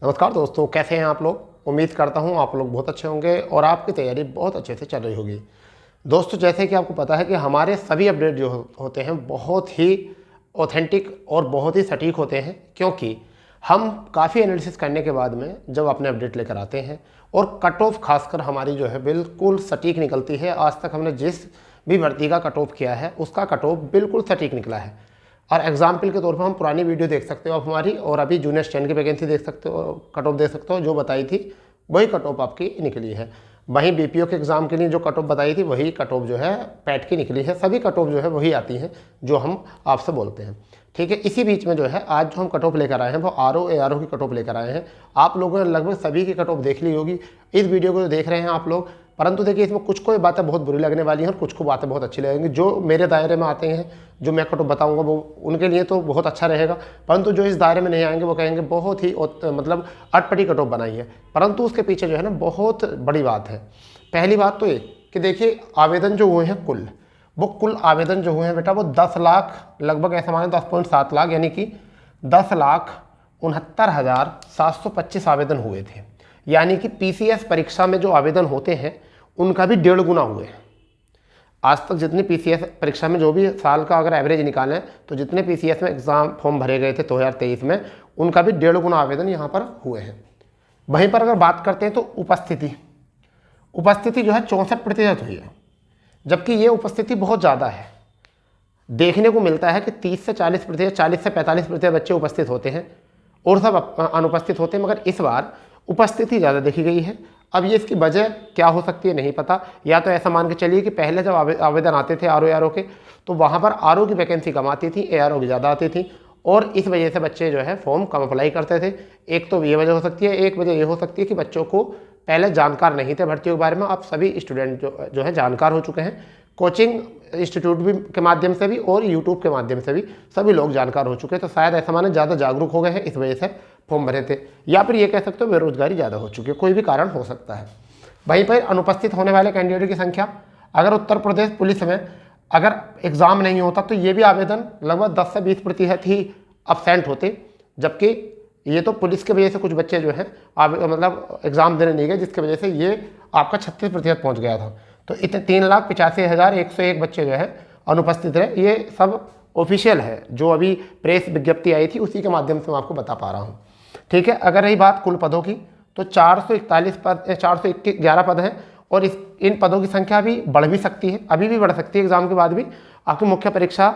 नमस्कार दोस्तों, कैसे हैं आप लोग। उम्मीद करता हूं आप लोग बहुत अच्छे होंगे और आपकी तैयारी बहुत अच्छे से चल रही होगी। दोस्तों, जैसे कि आपको पता है कि हमारे सभी अपडेट जो होते हैं बहुत ही ऑथेंटिक और बहुत ही सटीक होते हैं, क्योंकि हम काफ़ी एनालिसिस करने के बाद में जब अपने अपडेट लेकर आते हैं और कट ऑफ खासकर हमारी जो है बिल्कुल सटीक निकलती है। आज तक हमने जिस भी भर्ती का कट ऑफ किया है उसका कट ऑफ बिल्कुल सटीक निकला है। और एग्जाम्पल के तौर पर हम पुरानी वीडियो देख सकते हो आप हमारी, और अभी जूनियर स्टैंड की वैकेंसी देख सकते हो, कट ऑफ देख सकते हो। जो बताई थी वही कट ऑफ आपकी निकली है। वहीं बीपीओ के एग्ज़ाम के लिए जो कट ऑफ बताई थी वही कट ऑफ जो है पैट की निकली है। सभी कट ऑफ जो है वही आती हैं जो हम आपसे बोलते हैं, ठीक है। इसी बीच में जो है आज जो हम कट ऑफ लेकर आए हैं वो आरओ की कट ऑफ लेकर आए हैं। आप लोगों ने लगभग सभी की कट ऑफ देख ली होगी इस वीडियो को जो देख रहे हैं आप लोग। परंतु देखिए, इसमें कुछ को बातें बहुत बुरी लगने वाली हैं और कुछ को बातें बहुत अच्छी लगेंगी। जो मेरे दायरे में आते हैं, जो मैं कट ऑफ बताऊंगा वो उनके लिए तो बहुत अच्छा रहेगा, परंतु जो इस दायरे में नहीं आएंगे वो कहेंगे बहुत ही मतलब अटपटी कट ऑफ बनाई है। परंतु उसके पीछे जो है ना बहुत बड़ी बात है। पहली बात तो ये कि देखिए, आवेदन जो हुए हैं कुल आवेदन जो हुए हैं बेटा वो 10 लाख लगभग, ऐसा माने 10.7 लाख, यानी कि 10,69,725 आवेदन हुए थे। यानी कि पीसीएस परीक्षा में जो आवेदन होते हैं उनका भी 1.5 गुना हुए हैं। आज तक जितनी पीसीएस परीक्षा में जो भी साल का अगर एवरेज निकालें तो जितने पीसीएस में एग्ज़ाम फॉर्म भरे गए थे 2023 में, उनका भी 1.5 गुना आवेदन यहाँ पर हुए हैं। वहीं पर अगर बात करते हैं तो उपस्थिति जो है 64% हुई है, जबकि ये उपस्थिति बहुत ज़्यादा है। देखने को मिलता है कि 30 से 40%, 40 से 45% बच्चे उपस्थित होते हैं और सब अनुपस्थित होते हैं, मगर इस बार उपस्थिति ज़्यादा देखी गई है। अब ये इसकी वजह क्या हो सकती है नहीं पता। या तो ऐसा मान के चलिए कि पहले जब आवेदन आते थे आरओ के, तो वहाँ पर आरओ की वैकेंसी कम आती थी, एआरओ की ज़्यादा आती थी, और इस वजह से बच्चे जो है फॉर्म कम अप्लाई करते थे। एक तो ये वजह हो सकती है, एक वजह ये हो सकती है कि बच्चों को पहले जानकार नहीं थे भर्तियों के बारे में। अब सभी स्टूडेंट जो है जानकार हो चुके हैं। कोचिंग इंस्टीट्यूट भी के माध्यम से भी और यूट्यूब के माध्यम से भी सभी लोग जानकार हो चुके हैं। तो शायद ऐसा माने ज़्यादा जागरूक हो गए हैं, इस वजह से फॉर्म भरे थे। या फिर ये कह सकते हो बेरोजगारी ज़्यादा हो चुकी है, कोई भी कारण हो सकता है। वहीं पर अनुपस्थित होने वाले कैंडिडेट की संख्या, अगर उत्तर प्रदेश पुलिस में अगर एग्ज़ाम नहीं होता तो ये भी आवेदन लगभग 10 से 20% ही अब्सेंट होते, जबकि ये तो पुलिस की वजह से कुछ बच्चे जो हैं मतलब एग्ज़ाम देने नहीं गए, जिसकी वजह से ये आपका 36% पहुँच गया था। तो इतने 3,85,101 बच्चे जो है अनुपस्थित रहे। ये सब ऑफिशियल है, जो अभी प्रेस विज्ञप्ति आई थी उसी के माध्यम से मैं आपको बता पा रहा हूँ, ठीक है। अगर रही बात कुल पदों की तो 411 पद हैं, और इन पदों की संख्या भी बढ़ भी सकती है, अभी भी बढ़ सकती है। एग्जाम के बाद भी आपकी मुख्य परीक्षा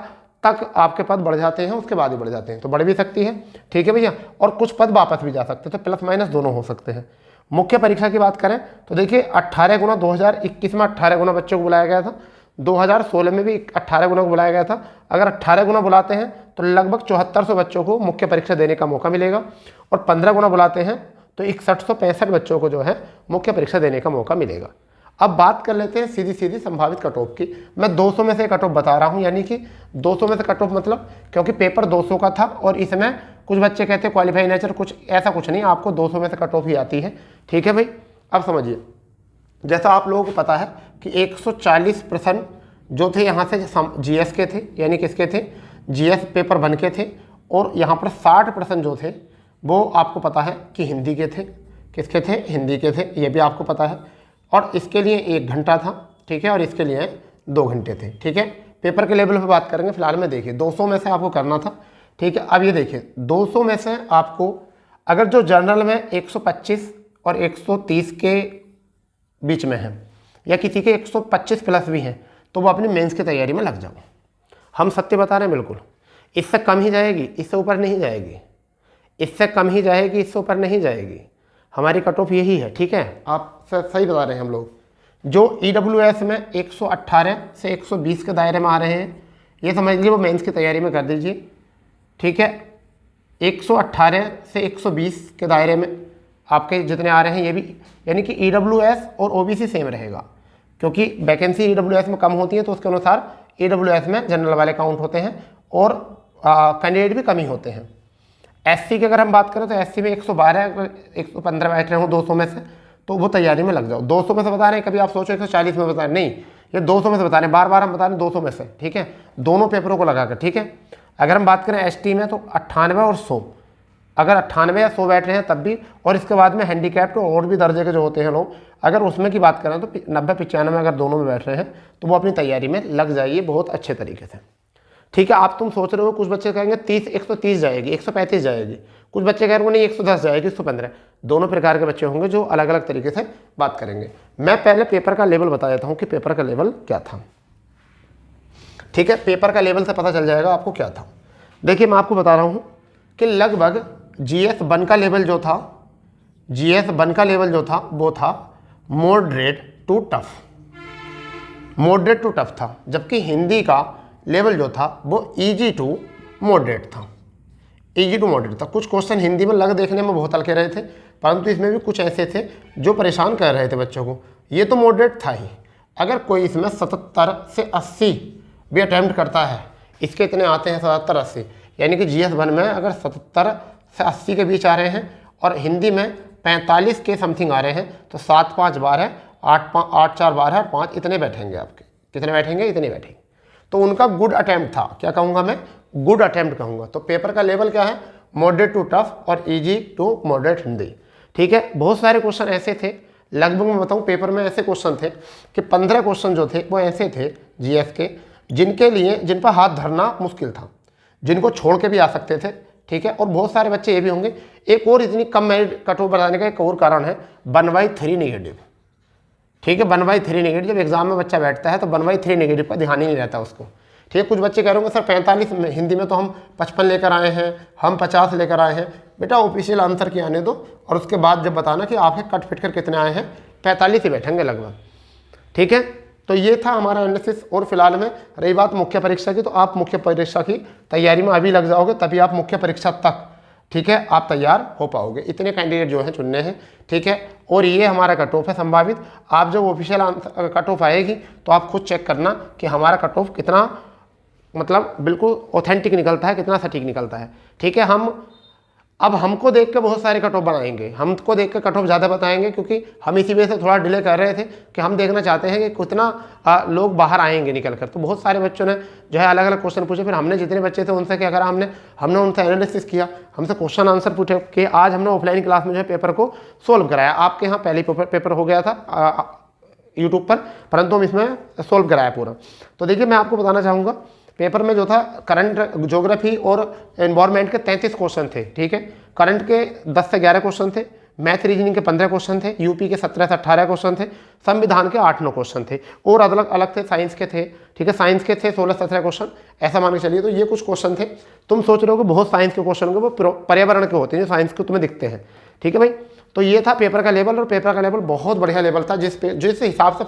तक आपके पद बढ़ जाते हैं, उसके बाद भी बढ़ जाते हैं, तो बढ़ भी सकती है, ठीक है भैया। और कुछ पद वापस भी जा सकते हैं, तो प्लस माइनस दोनों हो सकते हैं। मुख्य परीक्षा की बात करें तो देखिए 18 गुना 2021 में 18 गुना बच्चों को बुलाया गया था, 2016 में भी 18 गुना को बुलाया गया था। अगर 18 गुना बुलाते हैं तो लगभग 7400 बच्चों को मुख्य परीक्षा देने का मौका मिलेगा, और 15 गुना बुलाते हैं तो 6165 बच्चों को जो है मुख्य परीक्षा देने का मौका मिलेगा। अब बात कर लेते हैं सीधी संभावित कट ऑफ की। मैं 200 में से कट ऑफ बता रहा हूं, यानी कि 200 में से कट ऑफ मतलब क्योंकि पेपर 200 का था और इसमें कुछ बच्चे कहते हैं क्वालिफाई नेचर, कुछ ऐसा कुछ नहीं, आपको 200 में से कट ऑफ ही आती है, ठीक है भाई। अब समझिए, जैसा आप लोगों को पता है कि 140 प्रश्न जो थे यहाँ से जीएस के थे, यानी किसके थे, जीएस पेपर बन के थे, और यहाँ पर 60 प्रश्न जो थे वो आपको पता है कि हिंदी के थे। किसके थे, हिंदी के थे, ये भी आपको पता है। और इसके लिए 1 घंटा था, ठीक है, और इसके लिए 2 घंटे थे, ठीक है। पेपर के लेवल पे बात करेंगे फिलहाल में। देखिए 200 में से आपको करना था, ठीक है। अब ये देखिए 200 में से आपको अगर जो जनरल में 125 और 130 के बीच में है, या किसी के 125 प्लस भी हैं, तो वो अपनी मेंस की तैयारी में लग जाओ। हम सत्य बता रहे हैं, बिल्कुल इससे कम ही जाएगी, इससे ऊपर नहीं जाएगी, इससे कम ही जाएगी, इससे ऊपर नहीं जाएगी। हमारी कट ऑफ यही है, ठीक है। आप सही बता रहे हैं हम लोग। जो ईडब्ल्यूएस में 118 से 120 के दायरे में आ रहे हैं, ये समझ लीजिए वो मेंस की तैयारी में कर दीजिए, ठीक है। 118 से 120 के दायरे में आपके जितने आ रहे हैं, ये भी यानी कि ईडब्ल्यूएस और ओबीसी सेम रहेगा, क्योंकि वैकेंसी ईडब्ल्यूएस में कम होती है तो उसके अनुसार ईडब्ल्यूएस में जनरल वाले काउंट होते हैं और कैंडिडेट भी कम ही होते हैं। एससी की अगर हम बात करें तो एससी में 112 115 बैठ रहे हो 200 में से, तो वो तैयारी में लग जाओ। 200 में से बता रहे हैं, कभी आप सोचो 140 में बता रहे, नहीं, ये 200 में से बता रहे हैं, बार बार हम बता रहे हैं 200 में से, ठीक है, दोनों पेपरों को लगाकर, ठीक है। अगर हम बात करें एसटी में तो 98 और 100, अगर 98 या 100 बैठ रहे हैं तब भी, और इसके बाद में हैंडीकैप्ड और भी दर्जे के जो होते हैं लोग, अगर उसमें की बात करें तो 90-95 अगर दोनों में बैठ रहे हैं तो वो अपनी तैयारी में लग जाइए बहुत अच्छे तरीके से। ठीक है, आप तुम सोच रहे हो कुछ बच्चे कहेंगे 130 जाएगी, 135 जाएगी, कुछ बच्चे कह रहे हो नहीं 110 जाएगी, 115। दोनों प्रकार के बच्चे होंगे जो अलग अलग तरीके से बात करेंगे। मैं पहले पेपर का लेवल बता देता हूँ कि पेपर का लेवल क्या था। ठीक है, पेपर का लेवल से पता चल जाएगा आपको क्या था। देखिए मैं आपको बता रहा हूँ कि लगभग GS 1 का लेवल जो था, GS 1 का लेवल जो था वो था moderate to tough, moderate to tough था, जबकि हिंदी का लेवल जो था वो ईजी टू मॉडरेट था, ईजी टू मॉडरेट था। कुछ क्वेश्चन हिंदी में लग देखने में बहुत हल्के रहे थे, परंतु इसमें भी कुछ ऐसे थे जो परेशान कर रहे थे बच्चों को। ये तो मॉडरेट था ही, अगर कोई इसमें 77 से 80 भी अटैम्प्ट करता है, इसके इतने आते हैं 77-80, यानी कि GS 1 में अगर 77 से 80 के बीच आ रहे हैं और हिंदी में 45 के समथिंग आ रहे हैं, तो 7-5 12, 8-4 12, 5 इतने बैठेंगे आपके। कितने बैठेंगे? इतने बैठेंगे। तो उनका गुड अटैम्प्ट था। क्या कहूँगा मैं? गुड अटैम्प्ट कहूँगा। तो पेपर का लेवल क्या है? मॉडरेट टू टफ और ईजी टू मॉडरेट हिंदी। ठीक है, बहुत सारे क्वेश्चन ऐसे थे, लगभग मैं बताऊँ पेपर में ऐसे क्वेश्चन थे कि 15 क्वेश्चन जो थे वो ऐसे थे GS के, जिन पर हाथ धरना मुश्किल था, जिनको छोड़ के भी आ सकते थे। ठीक है, और बहुत सारे बच्चे ये भी होंगे, एक और इतनी कम मेरिट कट ऑफ बढ़ाने का एक और कारण है 1/3 नेगेटिव। ठीक है, 1/3 नेगेटिव, जब एग्जाम में बच्चा बैठता है तो 1/3 नेगेटिव पर ध्यान ही नहीं रहता उसको। ठीक है, कुछ बच्चे कह रहे होंगे सर 45 हिंदी में तो हम 55 लेकर आए हैं, हम 50 लेकर आए हैं। बेटा ऑफिशियल आंसर की आने दो और उसके बाद जब बताना कि आपके कट फिट कर कितने आए हैं, 45 ही बैठेंगे लगभग। ठीक है, तो ये था हमारा एनालिसिस। और फिलहाल में रही बात मुख्य परीक्षा की, तो आप मुख्य परीक्षा की तैयारी में अभी लग जाओगे, तभी आप मुख्य परीक्षा तक, ठीक है, आप तैयार हो पाओगे। इतने कैंडिडेट जो हैं चुनने हैं। ठीक है, और ये हमारा कट ऑफ है संभावित। आप जब ऑफिशियल कट ऑफ आएगी तो आप खुद चेक करना कि हमारा कट ऑफ कितना मतलब बिल्कुल ऑथेंटिक निकलता है, कितना सटीक निकलता है। ठीक है, अब हमको देख के बहुत सारे कट ऑफ बनाएंगे, हमको देख के कट ऑफ ज़्यादा बताएंगे, क्योंकि हम इसी वजह से थोड़ा डिले कर रहे थे कि हम देखना चाहते हैं कि कितना लोग बाहर आएंगे निकल कर। तो बहुत सारे बच्चों ने जो है अलग अलग क्वेश्चन पूछे, फिर हमने जितने बच्चे थे उनसे क्या करा, हमने उनसे एनालिसिस किया, हमसे क्वेश्चन आंसर पूछे कि आज हमने ऑफलाइन क्लास में जो है पेपर को सोल्व कराया। आपके यहाँ पहले पेपर हो गया था यूट्यूब पर, परंतु हम इसमें सोल्व कराया पूरा। तो देखिए मैं आपको बताना चाहूँगा, पेपर में जो था करंट, ज्योग्राफी और एनवायरनमेंट के 33 क्वेश्चन थे। ठीक है, करंट के 10 से 11 क्वेश्चन थे, मैथ रीजनिंग के 15 क्वेश्चन थे, यूपी के 17 से 18 क्वेश्चन थे, संविधान के 8-9 क्वेश्चन थे, और अलग अलग थे साइंस के थे। ठीक है, साइंस के थे 16-17 क्वेश्चन, ऐसा मान के चलिए। तो ये कुछ क्वेश्चन थे। तुम सोच रहे हो कि बहुत साइंस के क्वेश्चन होंगे, वो पर्यावरण के होते हैं जो साइंस के तुम्हें दिखते हैं। ठीक है भाई, तो ये था पेपर का लेवल, और पेपर का लेवल बहुत बढ़िया लेवल था। जिस हिसाब से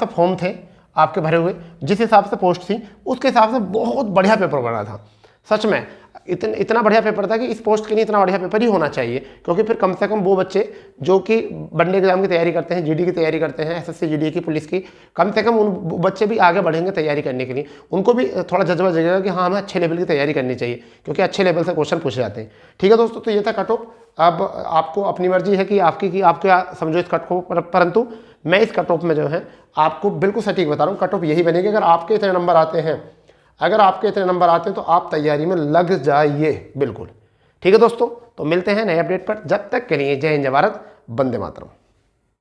फॉर्म थे आपके भरे हुए, जिस हिसाब से पोस्ट थी, उसके हिसाब से बहुत बढ़िया पेपर बना था। सच में इतना बढ़िया पेपर था कि इस पोस्ट के लिए इतना बढ़िया पेपर ही होना चाहिए, क्योंकि फिर कम से कम वो बच्चे जो कि बनने एग्जाम की तैयारी करते हैं, जीडी की तैयारी करते हैं, एसएससी जीडी की, पुलिस की, कम से कम उन बच्चे भी आगे बढ़ेंगे तैयारी करने के लिए। उनको भी थोड़ा जज्बा जगेगा कि हाँ हमें अच्छे लेवल की तैयारी करनी चाहिए, क्योंकि अच्छे लेवल से क्वेश्चन पूछे जाते हैं। ठीक है दोस्तों, तो ये था कट ऑफ। अब आपको अपनी मर्जी है कि आप क्या समझो इस कट ऑफ, परंतु मैं इस कट ऑफ में जो है आपको बिल्कुल सटीक बता रहा हूँ, कट ऑफ यही बनेगी। अगर आपके इतने नंबर आते हैं तो आप तैयारी में लग जाइए बिल्कुल। ठीक है दोस्तों, तो मिलते हैं नए अपडेट पर। जब तक के लिए जय हिंद, जय भारत, वंदे मातरम।